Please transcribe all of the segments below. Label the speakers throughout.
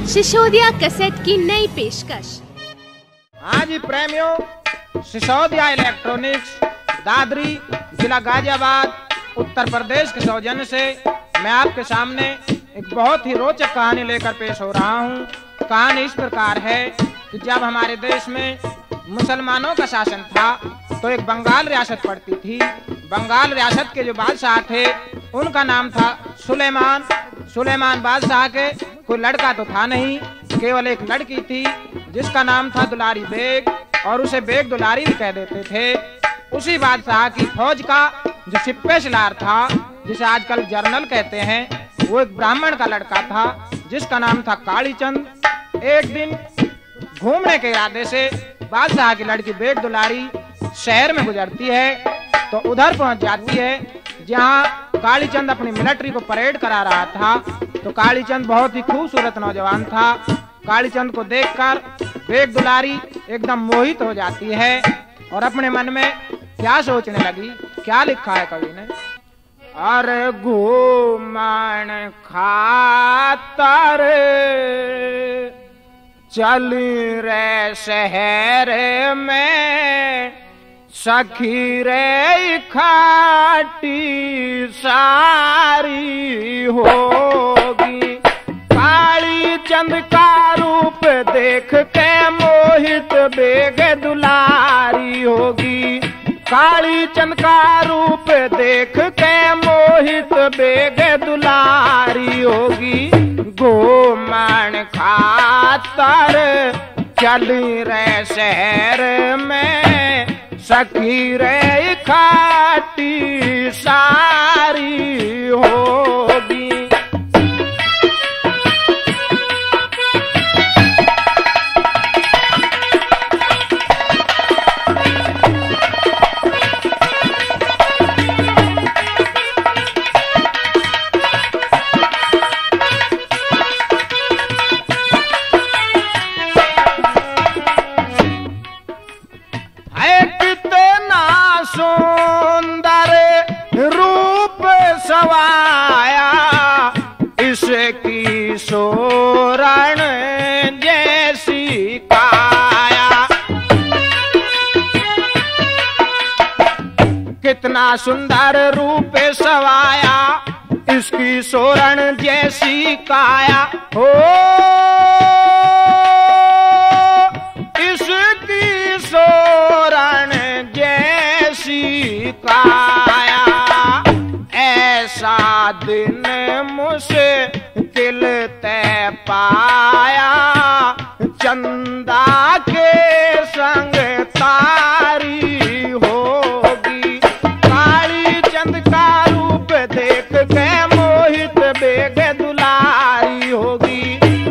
Speaker 1: Sisodia cassette की नई पेशकश।
Speaker 2: हाँ जी प्रेमियों, सिसोदिया इलेक्ट्रॉनिक्स दादरी जिला गाजियाबाद उत्तर प्रदेश के सौजन्य से मैं आपके सामने एक बहुत ही रोचक कहानी लेकर पेश हो रहा हूँ। कहानी इस प्रकार है कि जब हमारे देश में मुसलमानों का शासन था तो एक बंगाल रियासत पड़ती थी। बंगाल रियासत के जो बादशाह थे उनका नाम था सुलेमान। सुलेमान बादशाह के कोई लड़का तो था नहीं, केवल एक लड़की थी जिसका नाम था दुलारी बेग, और उसे बेग दुलारी भी कह देते थे। उसी बादशाह की फौज का जो सिप्पे सलार था, जिसे आजकल जर्नल कहते हैं, वो एक ब्राह्मण का लड़का था जिसका नाम था कालीचंद। एक दिन घूमने के इरादे से बादशाह की लड़की बेग दुलारी शहर में गुजरती है तो उधर पहुंच जाती है जहां कालीचंद अपनी मिलिट्री को परेड करा रहा था। तो कालीचंद बहुत ही खूबसूरत नौजवान था। कालीचंद को देखकर बेग दुलारी एकदम मोहित हो जाती है और अपने मन में क्या सोचने लगी, क्या लिखा है कवि ने। अरे घूमन खातर चल रे शहर में, सखी रे खाटी सारी होगी। कालीचंद का रूप देख के मोहित बेग दुलारी होगी। कालीचंद का रूप देख के मोहित बेग दुलारी होगी। घूमन खातर चली रे शहर में, सखी रे खाटी सारी होगी। सुंदर रूप सवाया, इसकी सोरण जैसी काया। कितना सुंदर रूप सवाया, इसकी सोरण जैसी काया हो। इसकी सोरण काया, ऐसा दिन मुश्किल तय पाया। चंदा के संग तारी होगी। कालीचंद का रूप देख के मोहित बेग दुलारी होगी।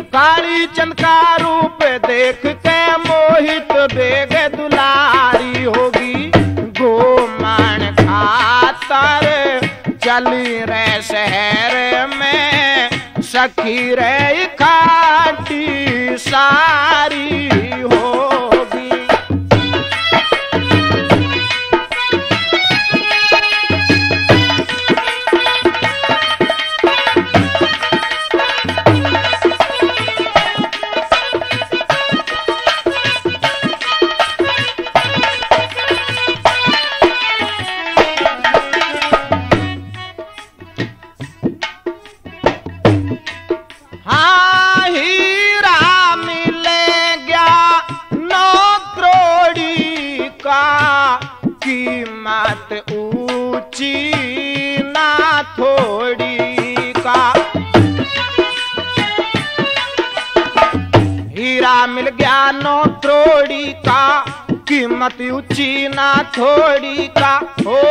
Speaker 2: कालीचंद का रूप देख के मोहित बेग दुलारी होगी। घूमन खातर चली रे शहर में, सखी रे खाटी सारी होगी। कीमत ऊंची ना थोड़ी का। हीरा मिल गया 9 करोड़ी का, कीमत ऊंची ना थोड़ी का हो।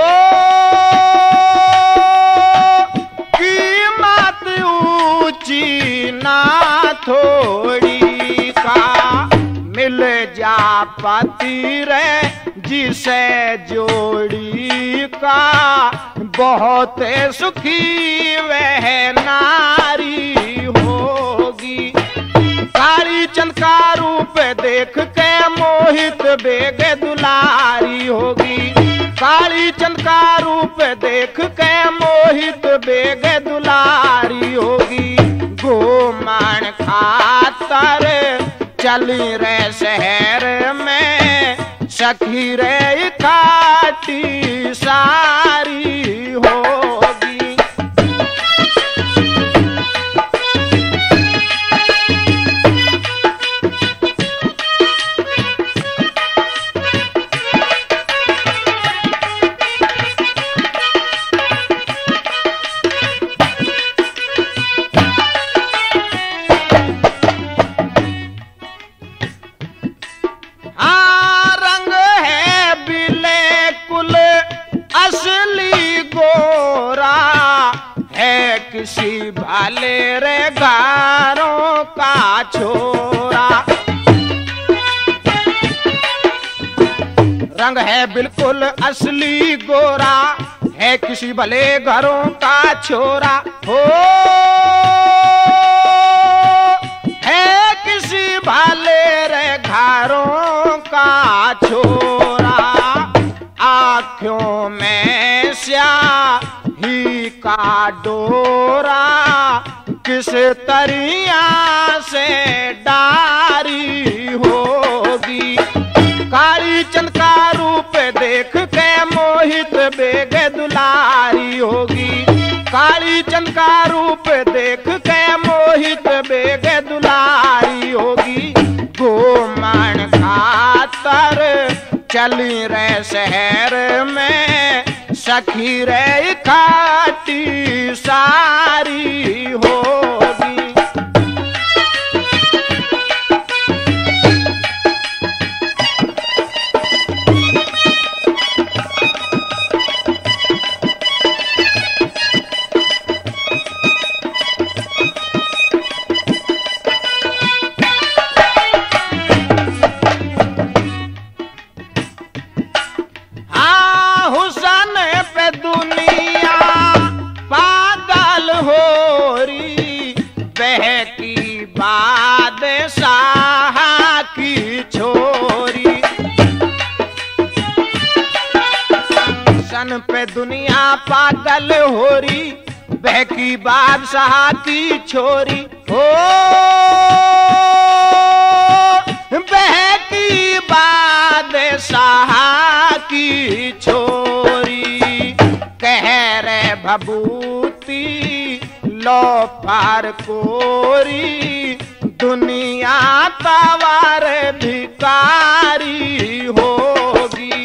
Speaker 2: कीमत ऊंची ना थोड़ी का, मिल जा पति रे जिसे जोड़ी का। बहुत सुखी वह नारी होगी। कालीचंद का रूप देख के मोहित बेग दुलारी होगी। कालीचंद का रूप देख के मोहित बेग दुलारी होगी। घूमन खातर चली रे शहर में सखी रे इकट्ठी सारी होगी। किसी भाले रे घरों का छोरा, रंग है बिल्कुल असली गोरा, है किसी भले घरों का छोरा हो, है किसी भाले रे घरों का छोरा। आँखों में स्याही का डोरा किस तरिया से डारी होगी। काली चंद का रूप देख के मोहित बेगे दुलारी होगी। काली चंद का रूप देख के मोहित बेगे दुलारी होगी। गोमन खातर चली रे शहर में सखी रे इकट्ठी सारी होगी। हुसन पे दुनिया पागल हो रही, बहकी बादशाह की छोरी। सन पे दुनिया पागल हो रही, बहकी बादशाह की छोरी हो, बहकी बादशाह की छोरी। कह रे भभूति लो पार कोरी, दुनिया तवार भिकारी होगी।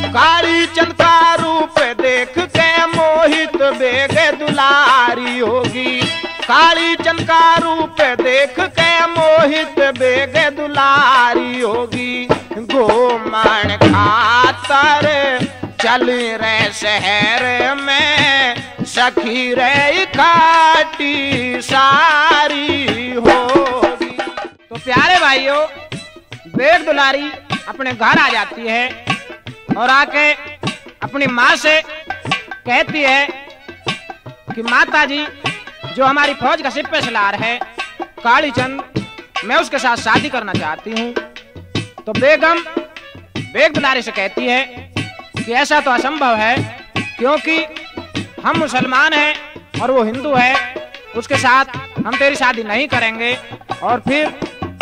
Speaker 2: काली चंद का रूप देख के मोहित बेगे दुलारी होगी। काली चंद का रूप देख के मोहित बेगे दुलारी होगी। गोमन खातर चली रे शहर में सखी रे इकट्ठी सारी होगी। तो प्यारे भाइयों, बेग दुलारी अपने घर आ जाती है और आके अपनी माँ से कहती है कि माता जी, जो हमारी फौज का सिपह सलार है काली चंद, मैं उसके साथ शादी करना चाहती हूँ। तो बेगम बेग दुलारी से कहती है कि ऐसा तो असंभव है, क्योंकि हम मुसलमान हैं और वो हिंदू है, उसके साथ हम तेरी शादी नहीं करेंगे, और फिर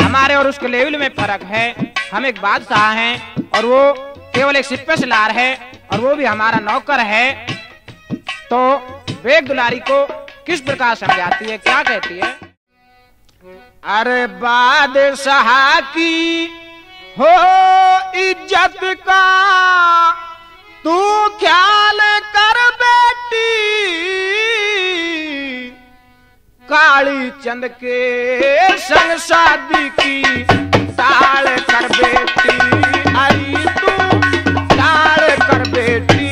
Speaker 2: हमारे और उसके लेवल में फर्क है। हम एक बादशाह हैं और वो केवल एक सिपह सलार है, और वो भी हमारा नौकर है। तो बेग दुलारी को किस प्रकार समझाती है, क्या कहती है? अरे बादशाह की हो इज्जत का तू ख्याल कर बेटी, काली चंद के संग शादी की टाल कर बेटी। अरे तू टाल कर बेटी,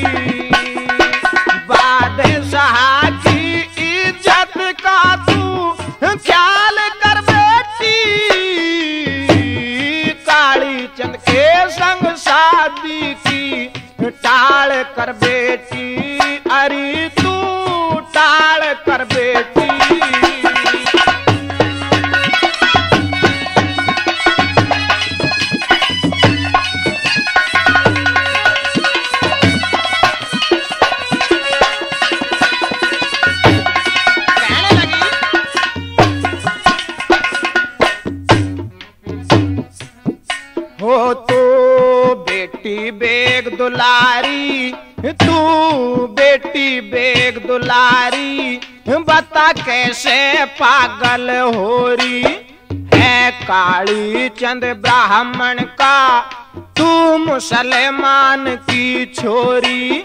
Speaker 2: बादशाह की इज्जत का तू ख्याल कर बेटी, काली चंद के संग शादी की टाल कर बेटी। अरे तू टाल कर बेटी। कहने लगी बेग दुलारी, तू बेटी बेग दुलारी, बता कैसे पागल होरी। है काली चंद ब्राह्मण का, तू मुसलमान की छोरी।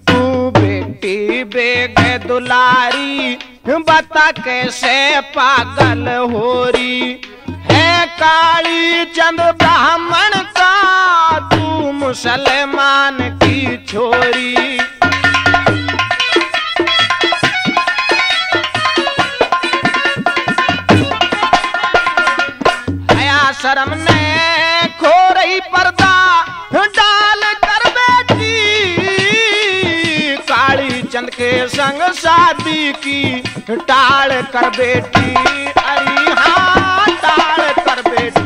Speaker 2: तू बेटी बेग दुलारी, बता कैसे पागल होरी। है काली चंद ब्राह्मण का, तू मुसलमान की छोरी। हया शर्म ने खो रही पर्दा डाल कर बेटी, काली चंद के संग शादी की टाल कर बेटी। अरे हाँ टाल कर बेटी।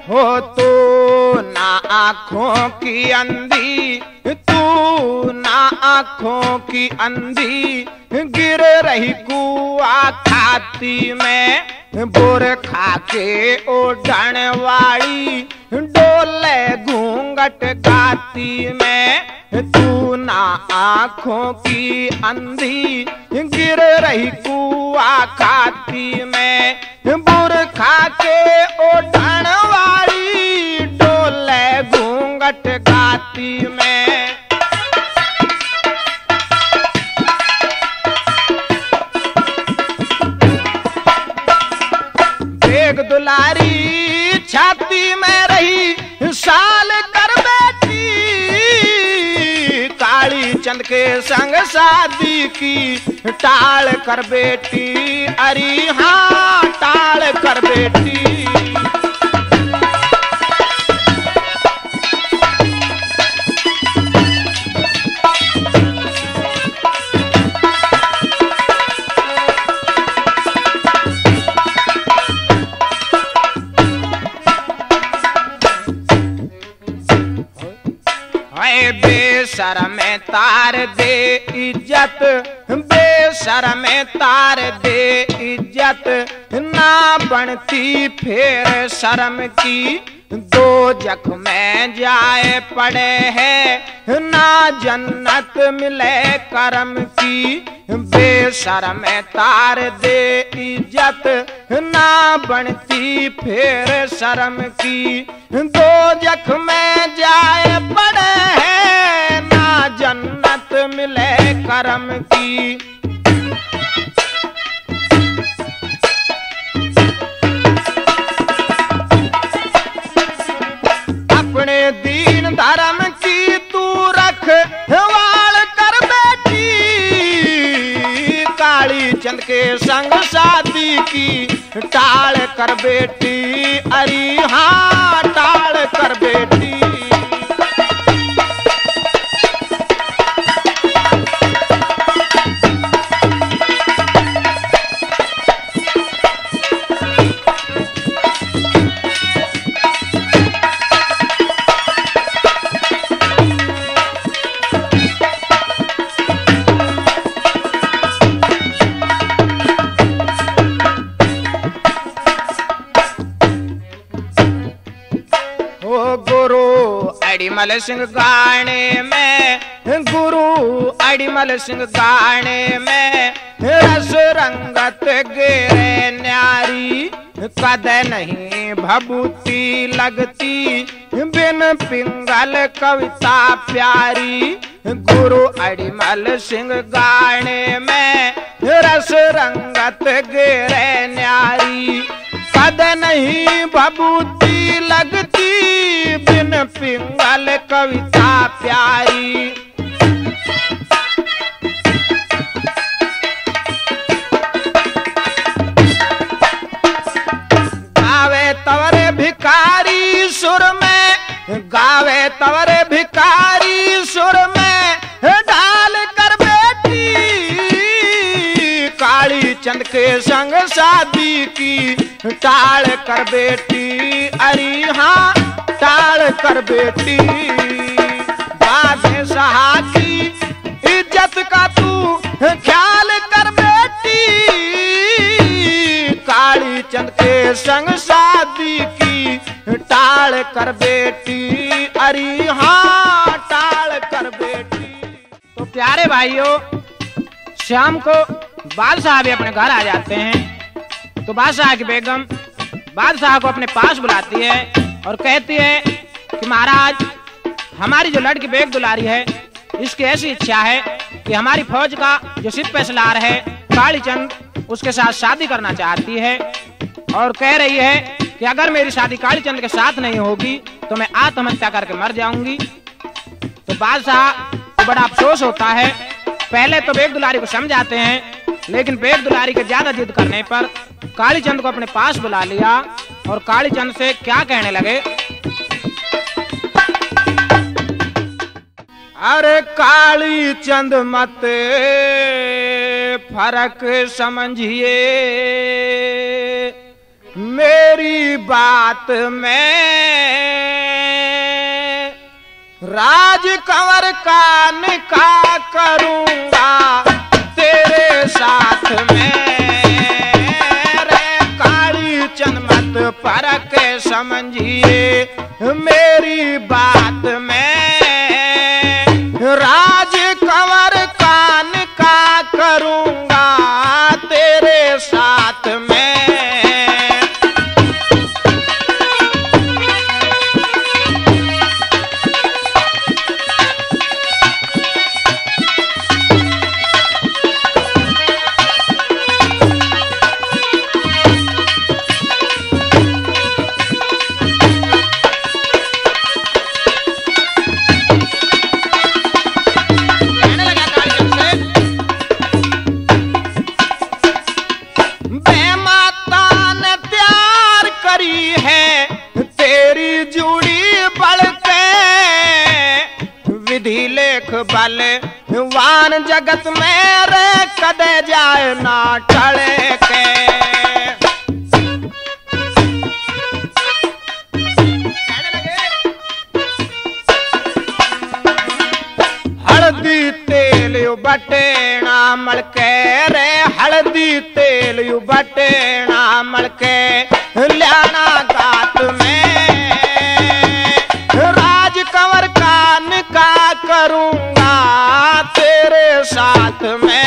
Speaker 2: हो तू ना आँखों की अंधी, तू ना आँखों की अंधी, गिर रही कुआ खाती में। बोर खा के ओढ़न वाली, डोले घूंघट गाती में। तू ना आँखों की अंधी, गिर रही कुआ खाती में। बुर खा के ओढ़न वाली, डोले घूंघट गाती में। बेग दुलारी छाती में रही साल कर बेटी, काली चंद के संग शादी की टाल कर बेटी। अरे हाँ टाल कर बेटी। बेशर्म तार दे इज्जत, बेशर्म तार दे इज्जत, ना बनती फिर शर्म की। दो जख में जाए पड़े हैं, ना जन्नत मिले करम की। बेशर्म तार दे इज्जत, ना बनती फिर शर्म की। दो जख में जाए पड़े हैं, ना जन्नत मिले करम की। अपने दीन धर्म की तू रख वाल कर बेटी, काली चंद के संग शादी की टाल कर बेटी। अरे हाँ टाल कर बेटी। अड़ीमल सिंह गाने में, गुरु अड़ीमल सिंह गाने में, रस रंगत गेरे न्यारी। कद नहीं भभूति लगती, बिन पिंगल कविता प्यारी। गुरु अड़ीमल सिंह गाने में, रस रंगत गेरे न्यारी। कद नहीं भभूति लगती, बिन पिंगल कविता प्यारी। गावे तवरे भिकारी सुर में, गावे तवरे भिकारी सुर में, डाल कर बेटी शादी की टाल कर बेटी, अरे हाँ टाल कर बेटी। बादशाह की इज्जत का तू ख्याल कर बेटी, काली चंद के संग शादी की टाल कर बेटी, अरे हाँ टाल कर बेटी। तो प्यारे भाइयों, शाम को बादशाह भी अपने घर आ जाते हैं। तो बादशाह की बेगम बादशाह को अपने पास बुलाती है और कहती है कि महाराज, हमारी जो लड़की बेग दुलारी है, इसकी ऐसी इच्छा है कि हमारी फौज का जो सिपाही सलार है काली चंद, उसके साथ शादी करना चाहती है और कह रही है कि अगर मेरी शादी काली चंद के साथ नहीं होगी तो मैं आत्महत्या करके मर जाऊंगी। तो बादशाह को बड़ा अफसोस होता है। पहले तो बेग दुलारी को समझाते हैं, लेकिन बेग दुलारी के ज्यादा जिद करने पर काली चंद को अपने पास बुला लिया और काली चंद से क्या कहने लगे। अरे काली चंद मत फर्क समझिए मेरी बात में, राज कंवर का निकाह करूंगा तेरे साथ में। रे काली चंद मत फर्क समझिए मेरी बात में, राज कंवर का निकाह करूंगा तेरे साथ में। बल वान जगत में रे कदे जाए ना टले के। हल्दी तेल यू बटेना मलके रे, हल्दी तेल यू बटेना मलके ल्याना गात में, राज कंवर का निकाह करूंगा तेरे साथ में।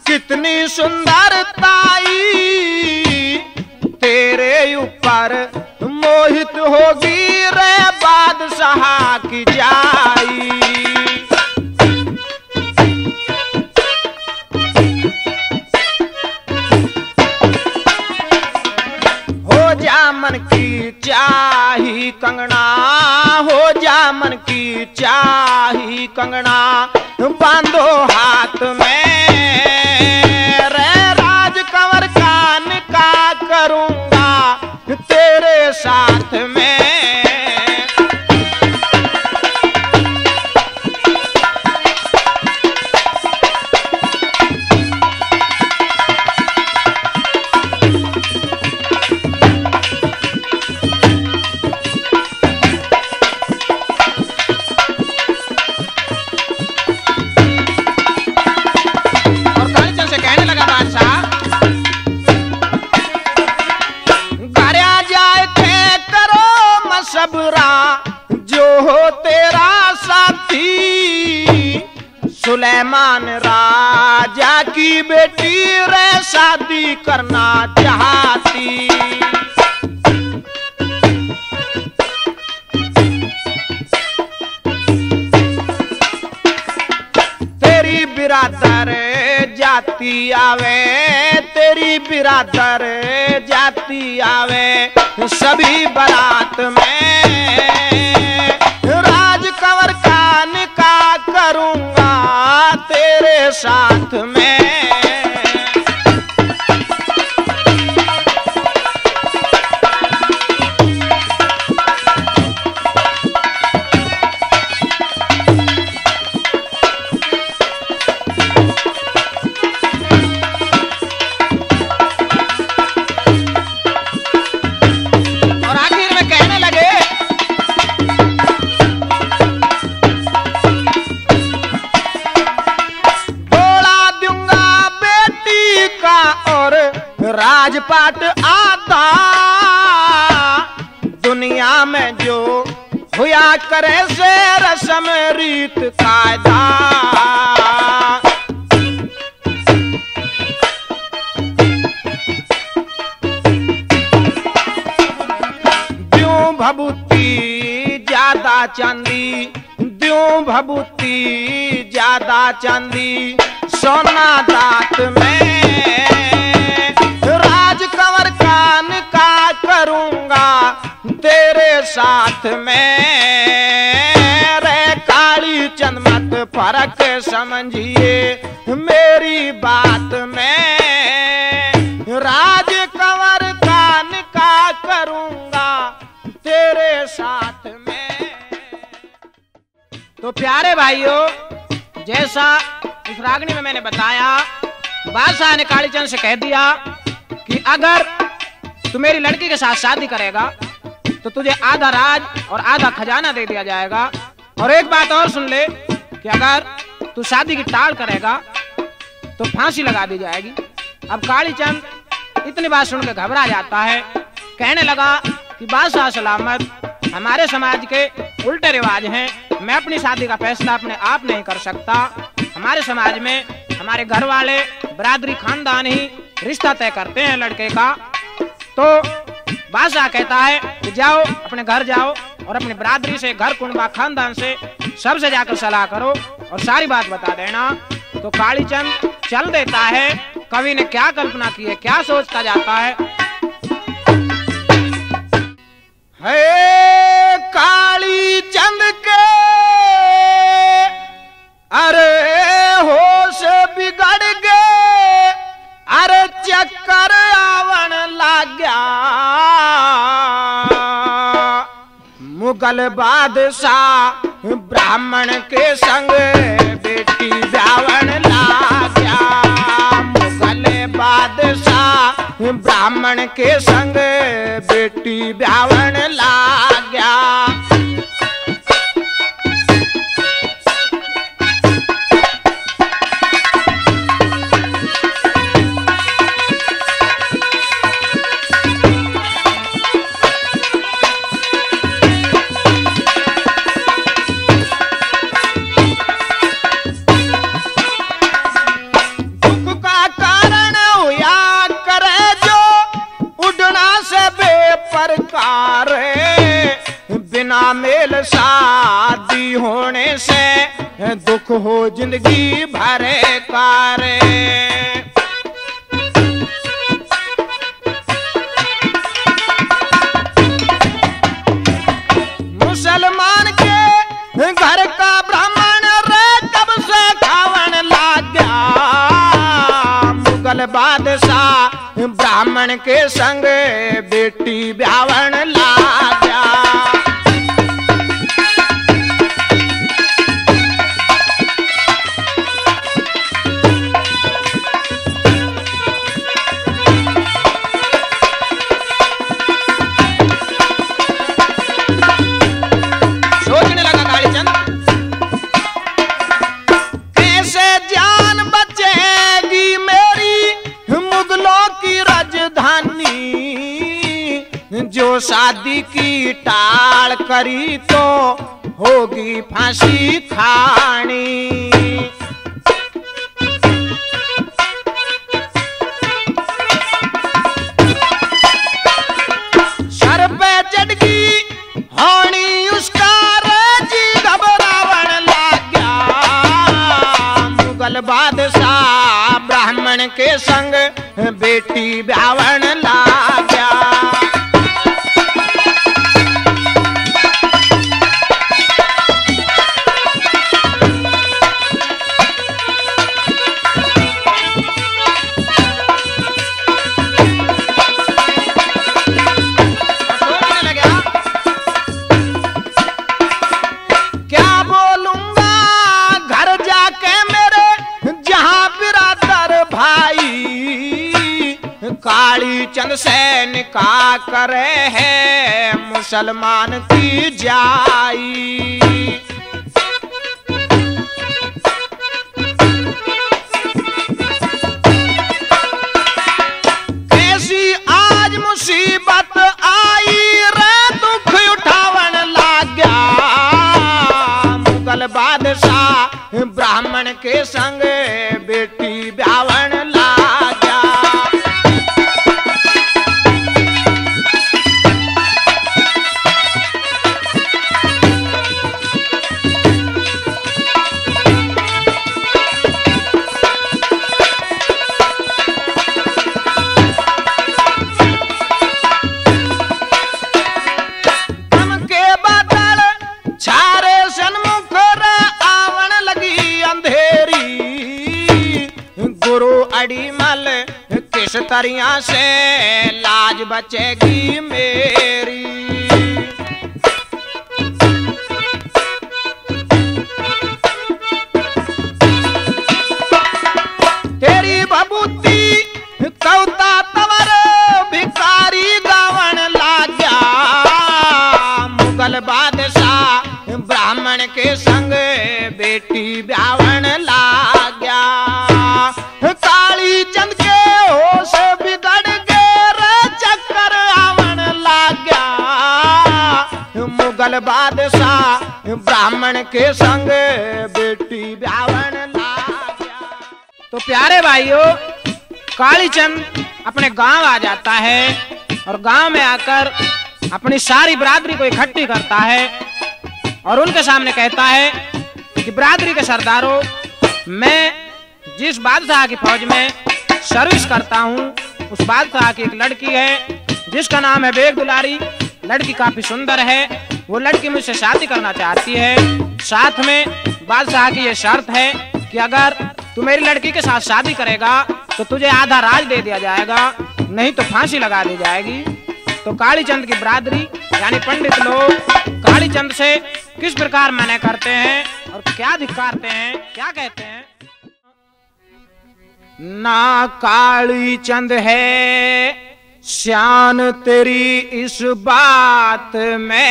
Speaker 2: कितनी सुंदरताई तेरे ऊपर मोहित होगी रे बादशाह की जाई। हो जा मन की चाही कंगना, हो जा मन की चाही कंगना, बांधो हाथ में रे, राज कंवर का निकाह करूंगा तेरे साथ में। जो हो तेरा साथी सुलेमान राजा की बेटी रे शादी करना चाहती। तेरी बिरादर जा जाती आवे, तेरी बिरादर जाती आवे सभी बारात में। राज कंवर का निकाह करूंगा तेरे साथ में। राजपाट आता दुनिया में जो हुआ करे से रस्म रीत कायदा। द्यों भभूति ज्यादा चांदी, द्यों भभूति ज्यादा चांदी सोना दांत में। कंवर का निकाह करूंगा तेरे साथ में। रे काली चंद मत फर्क समझिए मेरी बात में। राज कंवर का निकाह करूंगा तेरे साथ में। तो प्यारे भाइयों, जैसा इस रागनी में मैंने बताया, बादशाह ने कालीचंद से कह दिया कि अगर तू मेरी लड़की के साथ शादी करेगा तो तुझे आधा राज और आधा खजाना दे दिया जाएगा। और एक बात और सुन ले कि अगर तू शादी की टाल करेगा तो फांसी लगा दी जाएगी। अब कालीचंद इतनी बात सुनकर घबरा जाता है, कहने लगा कि बादशाह सलामत, हमारे समाज के उल्टे रिवाज हैं, मैं अपनी शादी का फैसला अपने आप नहीं कर सकता। हमारे समाज में हमारे घर वाले बरादरी खानदान ही रिश्ता तय करते हैं लड़के का। तो बादशाह कहता है कि जाओ, अपने घर जाओ और अपनी बरादरी से, घर कुनबा खानदान से सबसे जाकर सलाह करो और सारी बात बता देना। तो कालीचंद चल देता है। कवि ने क्या कल्पना की है, क्या सोचता जाता है। हे कालीचंद के अरे होश बिगड़ गए, अरे चक्कर आवन लग गया। मुगल बादशाह ब्राह्मण के संग बेटी ब्यावन लग गया। मुगल बादशाह ब्राह्मण के संग बेटी ब्यावन लग गया। बिना मेल शादी होने से दुख हो जिंदगी भरे कारे। मुसलमान के घर का ब्राह्मण रे कब से खावन लग गया। मुगल बादशाह ब्राह्मण के संग बेटी ब्यावन लग गया। जो शादी की टाल करी तो होगी फांसी खानी। सर पे चढ़गी होनी उसका जी घबरावन लग गया। मुगल बादशाह ब्राह्मण के संग बेटी ब्यावन लाग्या। काली चंद से निकाह करे है मुसलमान की जाई। कैसी आज मुसीबत आई रे दुख उठावन लाग्या। मुगल बादशाह ब्राह्मण के संग बेटी ब्यावन लाग्या। अड़ीमल किस तरिया से लाज बचेगी मेरी। तेरी बबूती कौता तवर भिकारी गावन लाग्या। मुगल बादशाह ब्राह्मण के संग बेटी ब्यावन लाग्या। काली चंद के होश बिगड़ गए रे चक्कर आवन लाग्या। मुगल बादशाह ब्राह्मण के संग बेटी ब्यावन लाग्या। तो प्यारे भाइयों, काली चंद अपने गांव आ जाता है और गांव में आकर अपनी सारी बरादरी को इकट्ठी करता है और उनके सामने कहता है कि बरादरी के सरदारों, मैं जिस बादशाह की फौज में सर्विस करता हूँ उस बादशाह की एक लड़की है जिसका नाम है बेग दुलारी। लड़की काफी सुंदर है। वो लड़की मुझसे शादी करना चाहती है। साथ में बादशाह की ये शर्त है कि अगर तू मेरी लड़की के साथ शादी करेगा तो तुझे आधा राज दे दिया जाएगा, नहीं तो फांसी लगा दी जाएगी। तो काली चंद की बरादरी यानी पंडित लोग काली चंद से किस प्रकार मना करते हैं और क्या धिक्कारते हैं, क्या कहते हैं। ना काली चंद है शान तेरी इस बात में,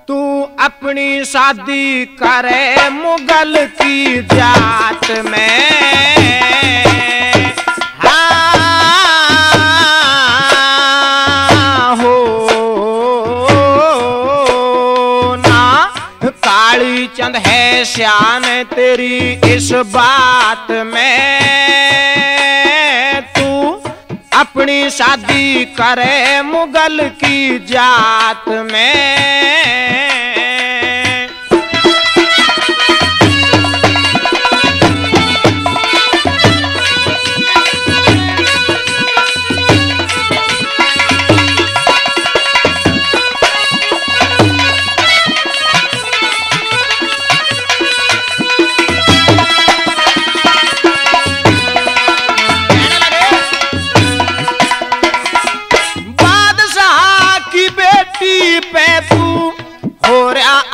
Speaker 2: तू अपनी शादी करे मुगल की जात में। चंद है शान तेरी इस बात में, तू अपनी शादी करे मुगल की जात में।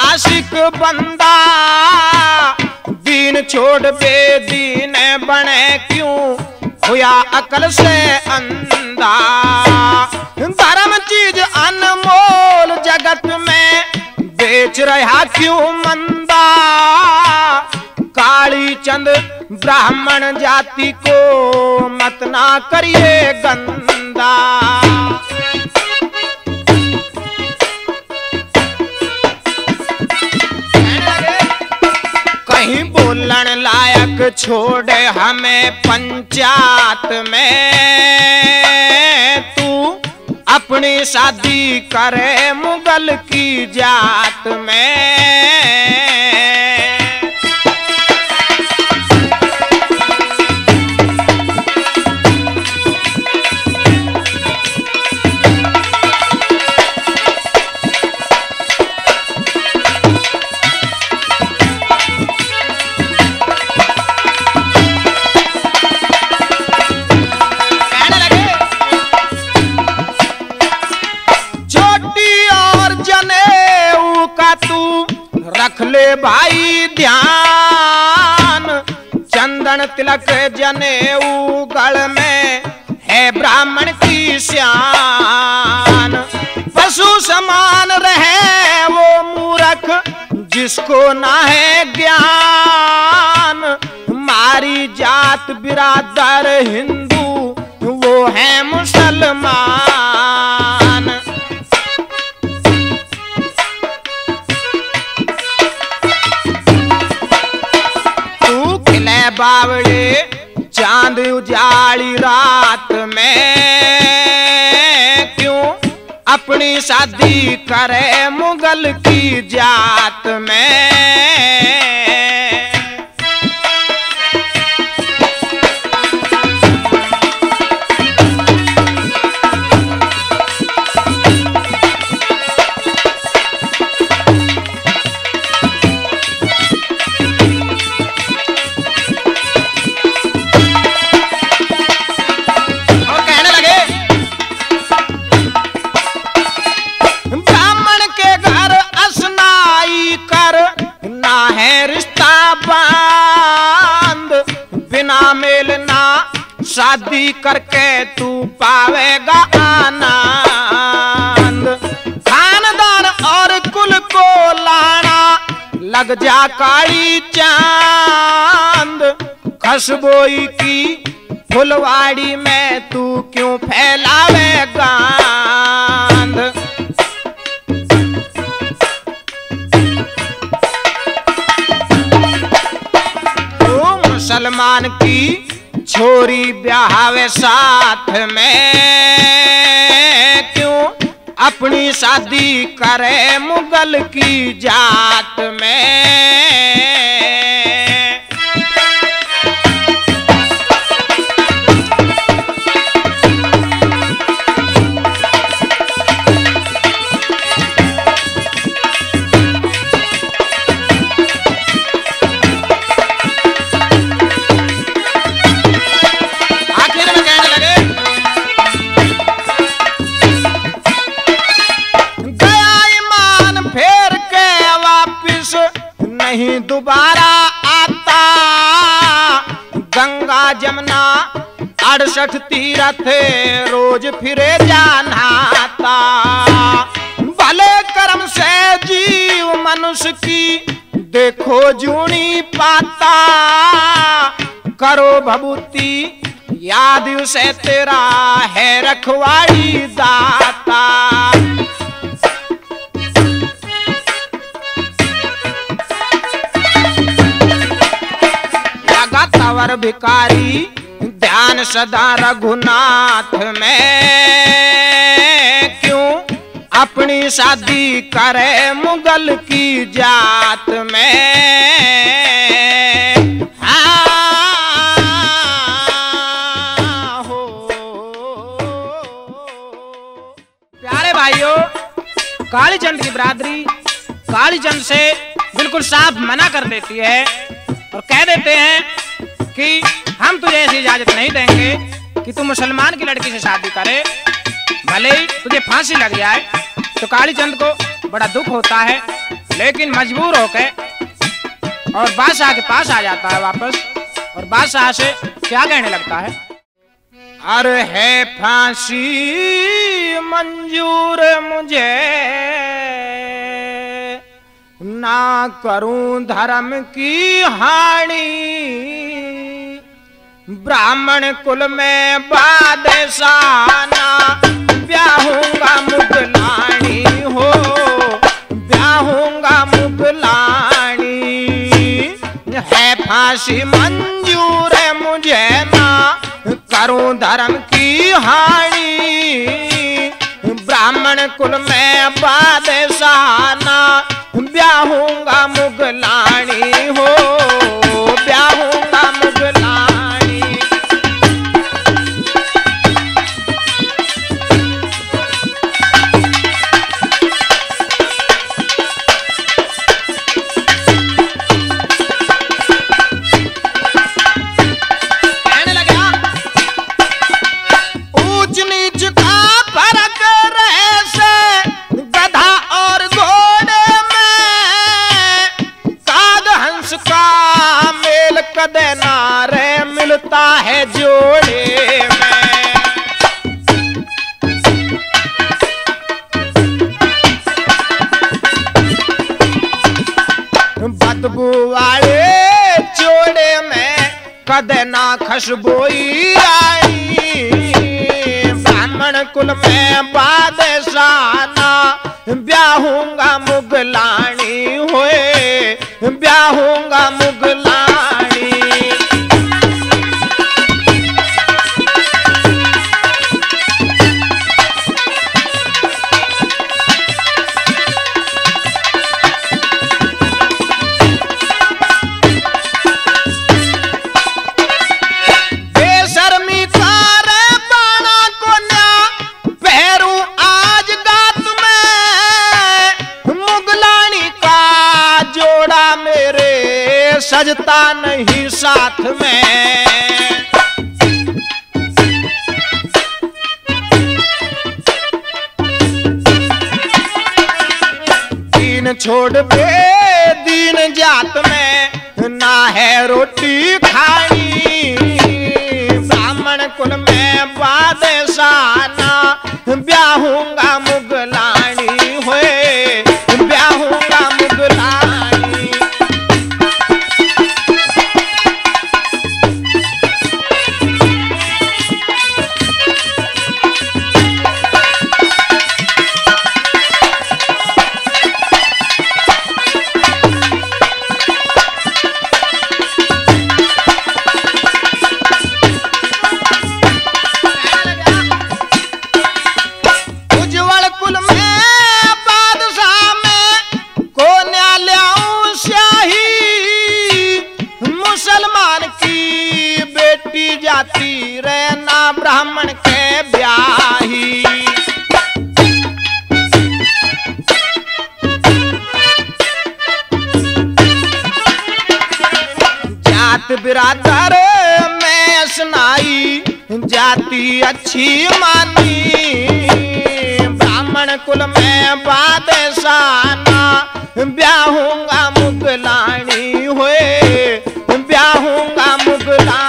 Speaker 2: आशिक बंदा दीन छोड़ बेदीन बने क्यों हुआ अकल से अंधा। धर्म चीज अनमोल जगत में बेच रहा क्यों मंदा। काली चंद ब्राह्मण जाति को मत ना करिए गंदा। कहीं बोलन लायक छोड़े हमें पंचायत में, तू अपनी शादी करे मुगल की जात में। भाई ध्यान, चंदन तिलक जनेऊ गल में है ब्राह्मण की शान। पशु समान रहे वो मूर्ख जिसको ना है ज्ञान, हमारी जात बिरादर हिंदू वो है मुसलमान। तू खिले बावड़े चांद उजाली रात में, क्यों अपनी शादी करे मुगल की जात में। शादी करके तू पावेगा आनंद, खानदान और कुल को लाना लग जा काली चांद। खसबोई की फुलवाड़ी में तू क्यों फैलावे गांध। तू मुसलमान की छोरी ब्याहवे साथ में, क्यों अपनी शादी करे मुगल की जात में। नहीं दोबारा आता गंगा जमुना 68 तीरथ रोज फिरे जानाता। भले कर्म से जीव मनुष्य की देखो जूनी पाता, करो भभूति याद उसे तेरा है रखवाड़ी दाता। तवर भिकारी ध्यान सदा रघुनाथ में, क्यों अपनी शादी करे मुगल की जात में। प्यारे भाइयों, कालीचंद की बिरादरी कालीचंद से बिल्कुल साफ मना कर देती है और कह देते हैं कि हम तुझे ऐसी इजाजत नहीं देंगे कि तू मुसलमान की लड़की से शादी करे, भले ही तुझे फांसी लग जाए। तो कालीचंद को बड़ा दुख होता है, लेकिन मजबूर होकर और बादशाह के पास आ जाता है वापस, और बादशाह से क्या कहने लगता है। अरे है फांसी मंजूर मुझे, ना करूं धर्म की हानि, ब्राह्मण कुल में बादशाह ना ब्याहूंगा मुगलानी हो, ब्याहूंगा मुगलानी। है फांसी मंजूर है मुझे, ना करूं धर्म की हानि, ब्राह्मण कुल में बादशाह ना ब्याहूंगा मुगलानी हो, ब्याहूंगा मुगलानी। कहने लगा ऊंच नीच का फर्क रहे से गधा और घोड़े में, बस बोई आई, ब्राह्मण कुल में बादशाना, ब्याहूंगा मुगलानी होए, ब्याहूंगा मुगलानी। सजता नहीं साथ में, दीन छोड़ बे दीन जात में ना है रोटी खाई, ब्राह्मण कुल में बादशाना, ब्याहूंगा मुगलानी होए, ब्याहूंगा मुगलानी। जाती रहना ब्राह्मण के ब्याही, जात बिरादर में सुनाई, जाति अच्छी मानी, ब्राह्मण कुल में बादशाना, ब्याहूंगा मुगलानी होए, ब्याहूंगा मुगलानी।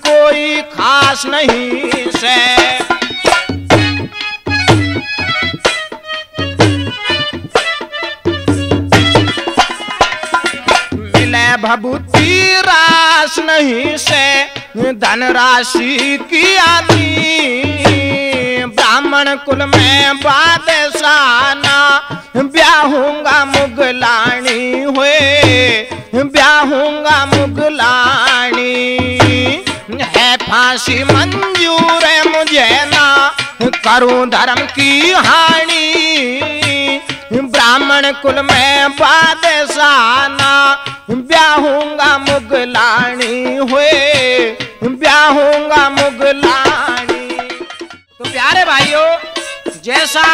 Speaker 2: कोई खास नहीं से, मिले भभूति रास नहीं से, धन राशि की आनी, ब्राह्मण कुल में बादशाना, ब्याहूंगा मुगलानी होए, ब्याहूंगा मुगलानी। है फांसी मंजूर है मुझे ना, करूं धर्म की हानि, ब्राह्मण कुल में बादशाना, ब्याहूंगा मुगलानी होए, ब्याहूंगा मुगलानी। तो प्यारे भाइयों, जैसा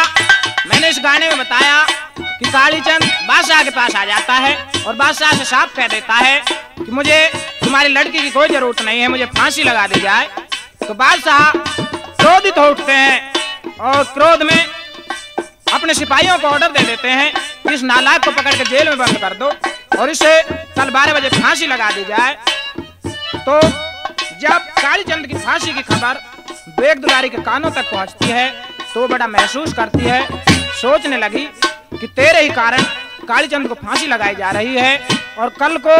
Speaker 2: मैंने इस गाने में बताया कि कालीचंद बादशाह के पास आ जाता है और बादशाह से साफ कह देता है कि मुझे तुम्हारी लड़की की कोई जरूरत नहीं है, मुझे फांसी लगा दी जाए। तो बादशाह क्रोधित हो उठते हैं और क्रोध में अपने सिपाहियों को ऑर्डर दे देते हैं कि इस नालायक को पकड़ के जेल में बंद कर दो और इसे कल 12 बजे फांसी लगा दी जाए। तो जब कालीचंद की फांसी की खबर बेग दुलारी के कानों तक पहुंचती है तो बड़ा महसूस करती है, सोचने लगी कि तेरे ही कारण कालीचंद को फांसी लगाई जा रही है और कल को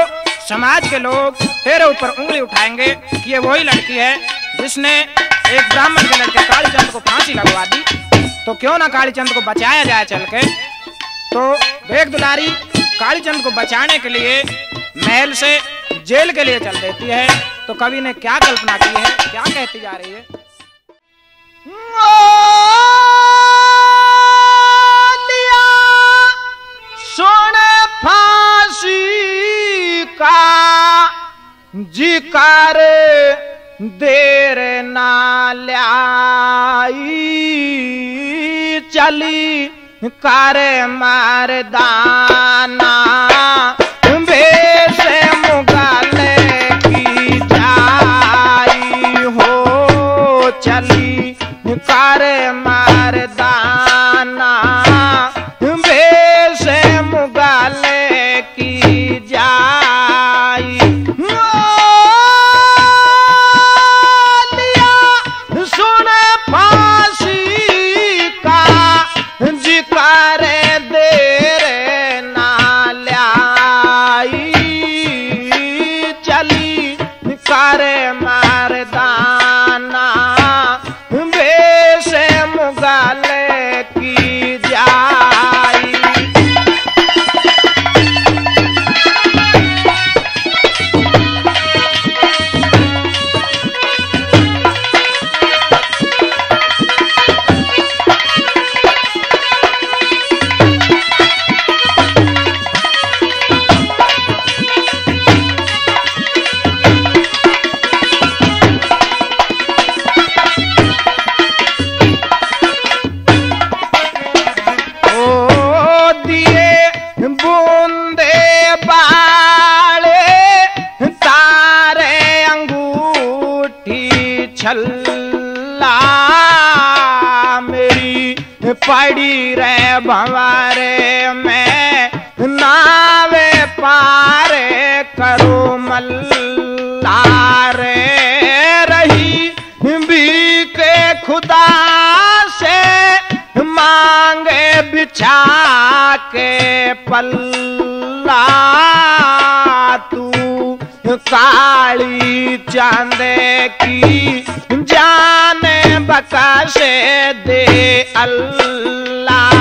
Speaker 2: समाज के लोग तेरे ऊपर उंगली उठाएंगे कि ये वही लड़की है जिसने एक ब्राह्मण के लड़के कालीचंद को फांसी लगवा दी। तो क्यों ना कालीचंद को बचाया जाए चल के। तो बेग दुलारी कालीचंद को बचाने के लिए महल से जेल के लिए चल देती है। तो कवि ने क्या कल्पना की है, क्या कहती जा रही है। सोने फांसी का जिकार देर ना लाई, चली कर मर्दाना भेष मुगल की जाई हो। पड़ी रे भंवारे में नावे पारे करो मल्लारे। रही भी के खुदा से मांगे बिछा के पल्ला, तू काली चांदे की जाने बकाशे दे अल्लाह।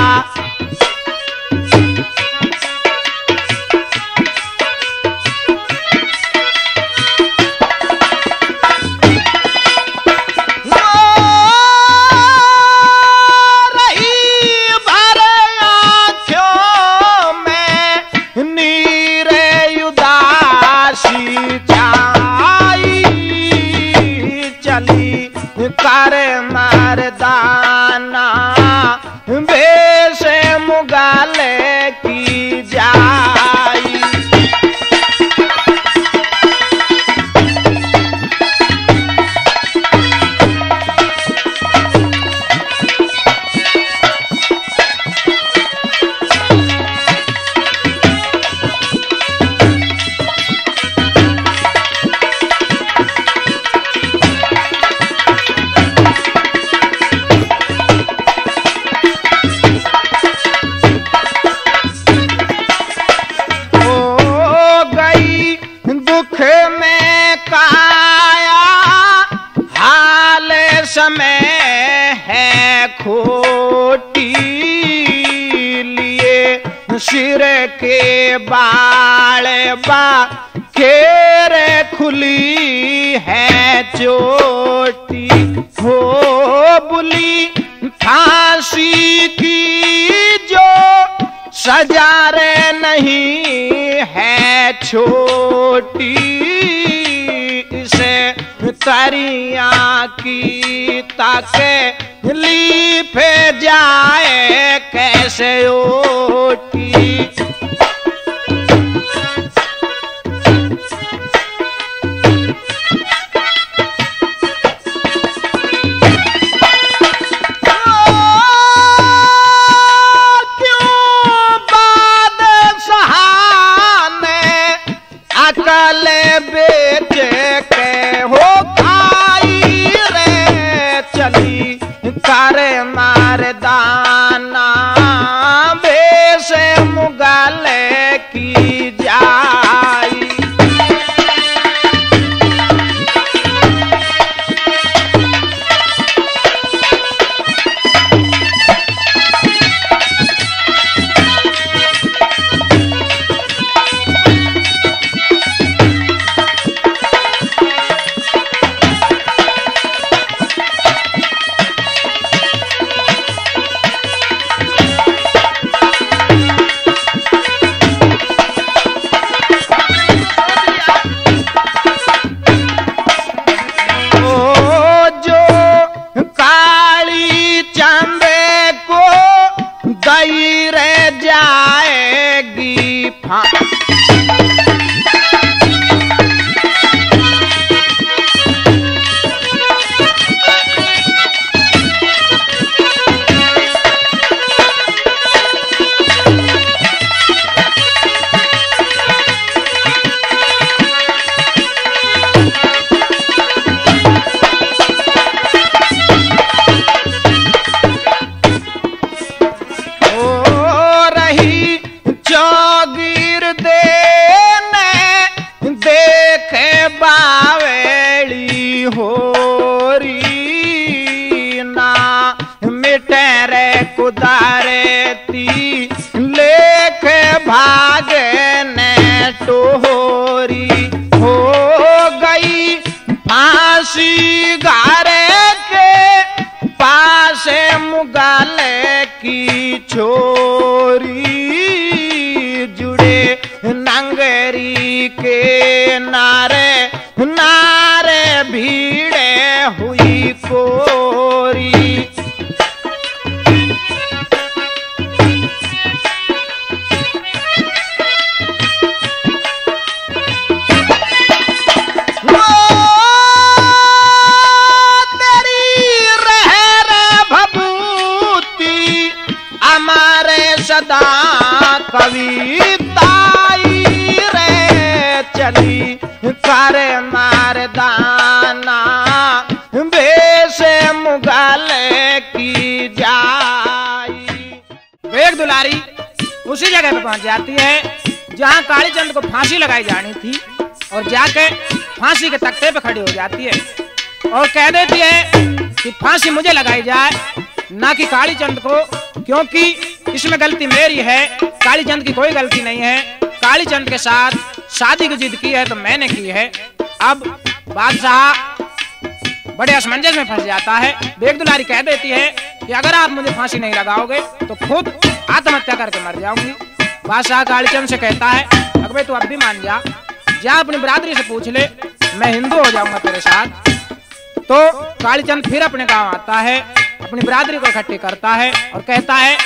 Speaker 2: करे मर्दाना बेशे मुगाले की जाई। समय है खोटी लिए सिर के बाल बा खेरे खुली है चोटी। हो बुली फांसी की जो सजा रे नहीं है छोटी, इसे तरिया की ताके लीफे जाए कैसे ओटी। अकले बेच के हो खाई रे चली करे मर्दाना बेशे मुगाले की जाई। दई रे जाएगी चौगिर देने देखे बावेली होरी ना मिटे रे कुदारे ती लेके भागे ने टोरी। हो गई फांसी गारे के पासे मुगाले की छोरी, जुड़े नंगरी के नारे नारे भीड़े हुई कोरी। तेरी रहर भभूति हमारे सदा कविताई रे चली करे मर्दाना बेसे मुगल की जाई। बेग दुलारी उसी जगह पे पहुंच जाती है जहां कालीचंद को फांसी लगाई जानी थी और जाके फांसी के तख्ते पे खड़ी हो जाती है और कह देती है कि फांसी मुझे लगाई जाए, ना कि कालीचंद को, क्योंकि इसमें गलती मेरी है, कालीचंद की कोई गलती नहीं है। कालीचंद के साथ शादी की जिद की है तो मैंने की है। अब बादशाह बड़े असमंजस में फंस जाता है। बेग दुलारी कह देती है कि अगर आप मुझे फांसी नहीं लगाओगे तो खुद आत्महत्या करके मर जाऊंगी। बादशाह कालीचंद से कहता है अकबर तू अब भी मान जा अपनी बरादरी से पूछ ले, मैं हिंदू हो जाऊंगा तेरे साथ। तो कालीचंद फिर अपने गांव आता है, अपनी बरादरी को इकट्ठी करता है और कहता है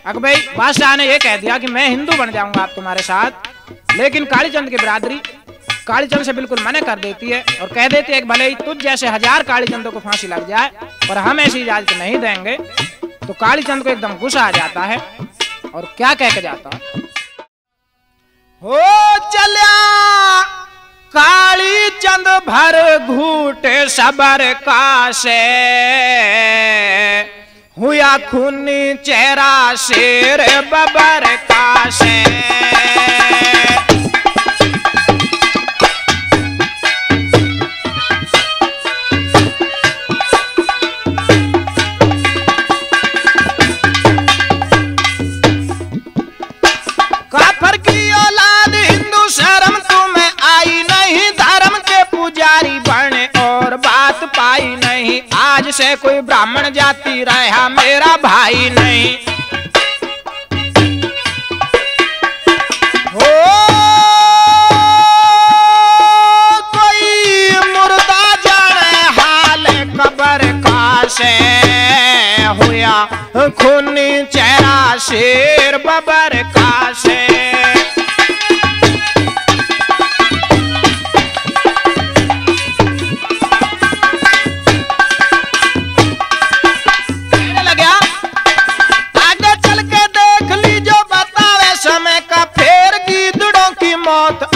Speaker 2: अकबर बादशाह ने यह कह दिया कि मैं हिंदू बन जाऊंगा आप तुम्हारे साथ। लेकिन कालीचंद की बरादरी कालीचंद से बिल्कुल मना कर देती है और कह देती है कि भले ही तुझ जैसे 1000 कालीचंदों को फांसी लग जाए पर हम ऐसी इजाजत नहीं देंगे। तो कालीचंद को एकदम गुस्सा आ जाता है और क्या कह के जाता है, हो चल्या कालीचंद भर घूटे सबर कासे, हुआ खूनी चेहरा शेर बबर कासे। काफर की औलाद हिंदू शर्म तुम्हें आई नहीं, धर्म के पुजारी बने और बात पाई नहीं। आज से कोई ब्राह्मण जाति रहा मेरा भाई नहीं। हो कोई मुर्दा जाने हाल कब्र का से, हुआ खूनी चेहरा शेर बबर का से।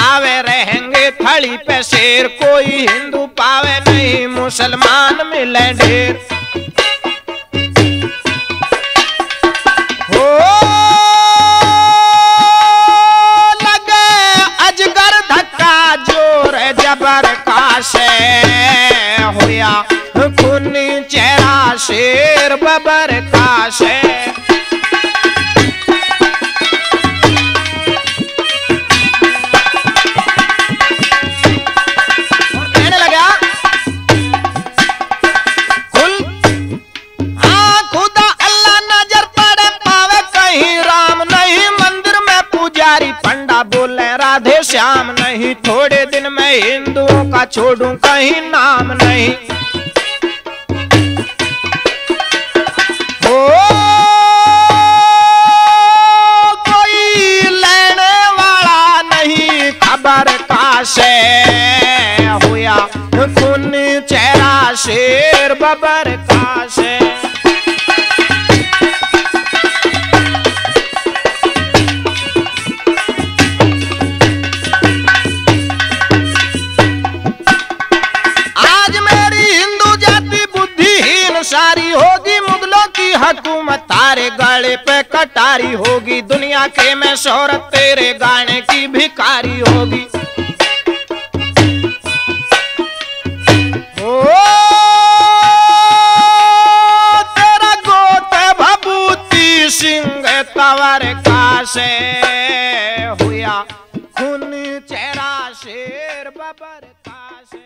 Speaker 2: आवे रहेंगे थड़ी पे शेर, कोई हिंदू पावे नहीं मुसलमान मिले ढेर। हो लगे अजगर धक्का जोर जबर का से, हुआ खूनी चेहरा शेर बबर का से। पंडा बोले राधे श्याम नहीं, थोड़े दिन में हिंदुओं का छोड़ूं कहीं नाम नहीं। हो कोई लेने वाला नहीं खबर का से, हुआ खून चेहरा शेर बबर का से। सारी होगी मुगलों की हुकूमत, तारे गाड़े पे कटारी होगी, दुनिया के में शोहरत तेरे गाने की भिखारी होगी। ओ तेरा गोत भभूति सिंह तवर का से, हुआ खून चेहरा शेर बबर का से।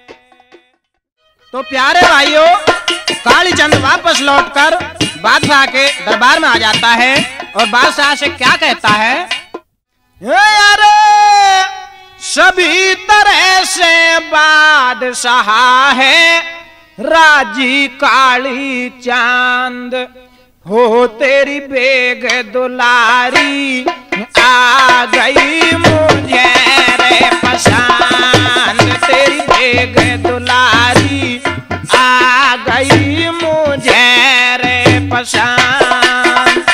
Speaker 2: तो प्यारे भाइयों कालीचंद वापस लौटकर बादशाह के दरबार में आ जाता है और बादशाह से क्या कहता है, अरे सभी तरह से बादशाह है राजी काली चांद, हो तेरी बेग दुलारी आ गई मुझे रे पसंद, तेरी बेग दुलारी आ गई मुझे रे पसंद।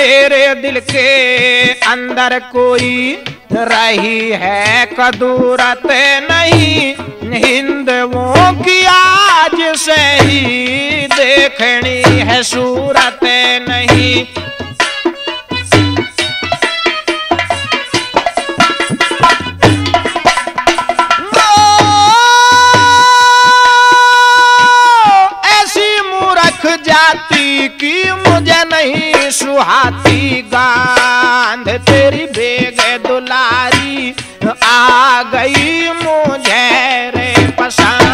Speaker 2: मेरे दिल के अंदर कोई रही है कदूरत नहीं, हिंदुओं की आज से ही देखनी है सूरत नहीं। जाति की मुझे नहीं सुहाती गांध, तेरी बेगे दुलारी आ गई मुझे रे पसंद।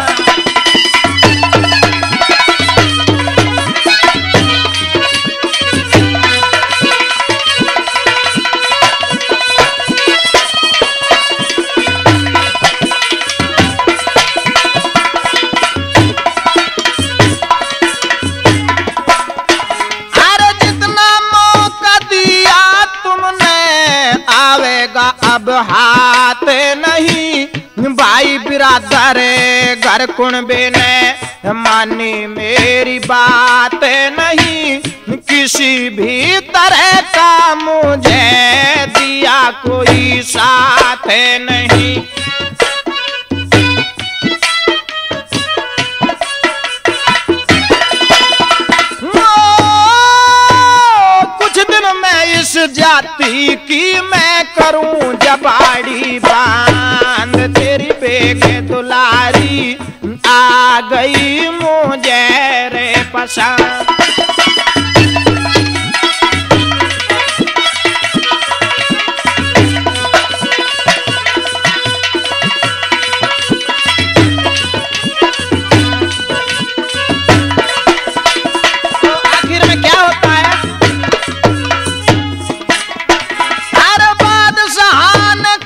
Speaker 2: अब हाथ नहीं, भाई बिरादर घर कुणबे ने मानी मेरी बात नहीं, किसी भी तरह का मुझे दिया कोई साथ नहीं। इस जाति की मैं करूं जबाड़ी बांध, तेरी बेगे दुलारी आ गई मुझे रे पसंद। तो आखिर में क्या होता है,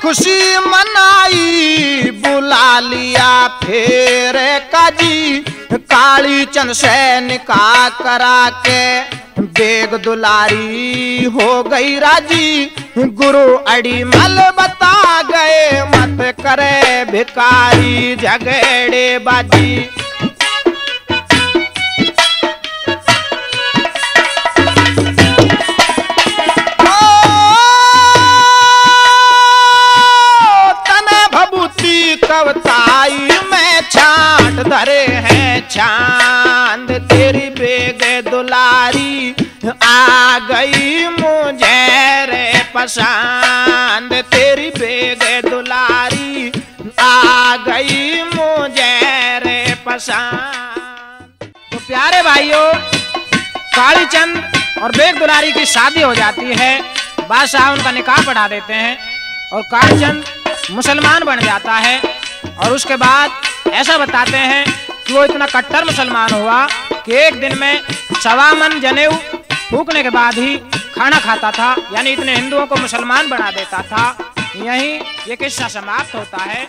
Speaker 2: खुशी मनाई बुला लिया फिर काजी, काली चंद से निकाह करा के बेग दुलारी हो गई राजी। गुरु अड़ीमल बता गए मत करे भिकारी झगड़े बाजी। कवताई में छाट धरे हैं चांद, तेरी बेगे दुलारी आ गई मुझे रे पसंद, तेरी बेगे दुलारी आ गई मुझे रे पसंद। तो प्यारे भाइयों, कालीचंद और बेग दुलारी की शादी हो जाती है, बादशाह उनका निकाह पढ़ा देते हैं और कालीचंद मुसलमान बन जाता है। और उसके बाद ऐसा बताते हैं कि वो इतना कट्टर मुसलमान हुआ कि एक दिन में 1.25 मन जनेऊ फूकने के बाद ही खाना खाता था, यानी इतने हिंदुओं को मुसलमान बना देता था। यहीं ये किस्सा समाप्त होता है।